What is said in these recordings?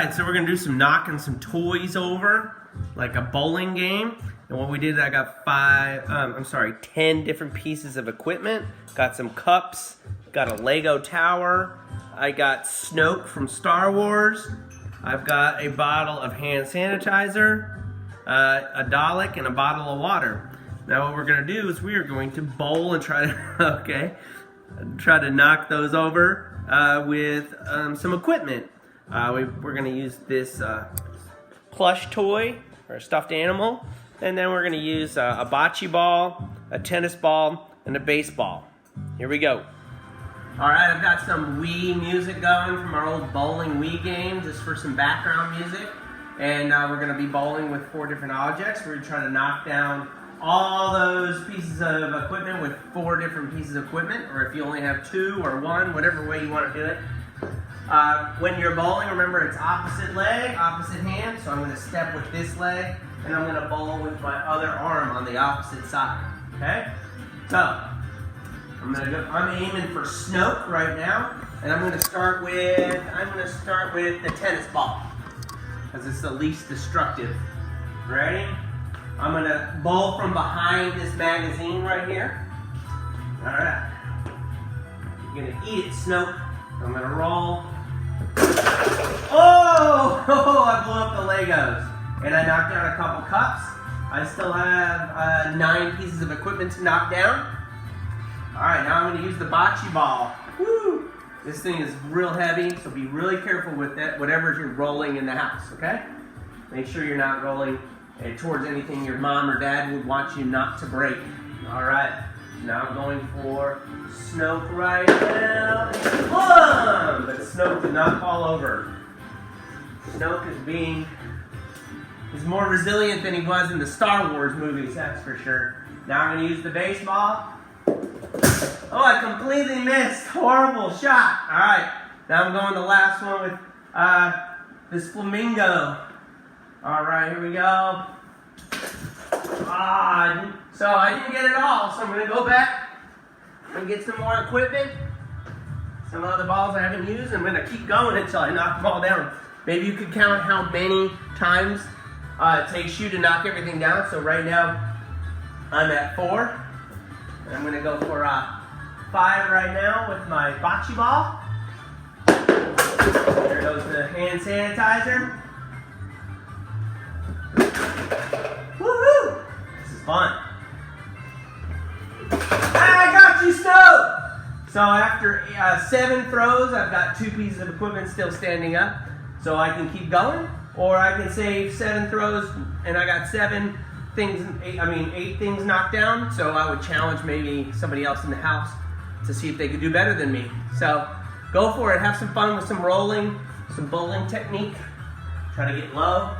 right, so we're gonna do some knocking some toys over, like a bowling game. And what we did, I got 10 different pieces of equipment. Got some cups, got a Lego tower. I got Snoke from Star Wars. I've got a bottle of hand sanitizer, a Dalek, and a bottle of water. Now what we're gonna do is we are going to bowl and try to, try to knock those over with some equipment. We're gonna use this plush toy, or a stuffed animal, and then we're gonna use a bocce ball, a tennis ball, and a baseball. Here we go. All right, I've got some Wii music going from our old bowling Wii game, just for some background music. And we're gonna be bowling with 4 different objects. We're gonna try to knock down all those pieces of equipment with 4 different pieces of equipment, or if you only have 2 or 1, whatever way you want to do it. When you're bowling, remember it's opposite leg, opposite hand, so I'm going to step with this leg, and I'm going to bowl with my other arm on the opposite side, okay? So, I'm aiming for Snoke right now, and I'm going to start with the tennis ball, because it's the least destructive. Ready? I'm going to bowl from behind this magazine right here. All right. You're going to eat it, Snoke. I'm going to roll. Oh! I blew up the Legos. And I knocked down a couple cups. I still have 9 pieces of equipment to knock down. All right, now I'm going to use the bocce ball. Woo! This thing is real heavy, so be really careful with it, whatever you're rolling in the house, okay? Make sure you're not rolling towards anything your mom or dad would want you not to break. All right, now I'm going for Snoke right now. Boom! But Snoke did not fall over. Snoke is more resilient than he was in the Star Wars movies, that's for sure. Now I'm going to use the baseball. Oh, I completely missed. Horrible shot. All right, now I'm going the last one with this flamingo. All right, here we go. So I didn't get it all, so I'm going to go back and get some more equipment. Some other balls I haven't used. I'm going to keep going until I knock them all down. Maybe you could count how many times it takes you to knock everything down. So right now, I'm at 4. And I'm going to go for 5 right now with my bocce ball. There goes the hand sanitizer. Woohoo! This is fun. I got you, Snoke! So after 7 throws, I've got 2 pieces of equipment still standing up. So I can keep going, or I can save 7 throws and I got 8 things knocked down. So I would challenge maybe somebody else in the house to see if they could do better than me. So go for it. Have some fun with some rolling, some bowling technique. Try to get low.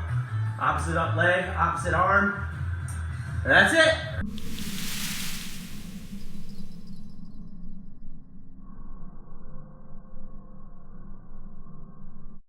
Opposite up leg, opposite arm. And that's it.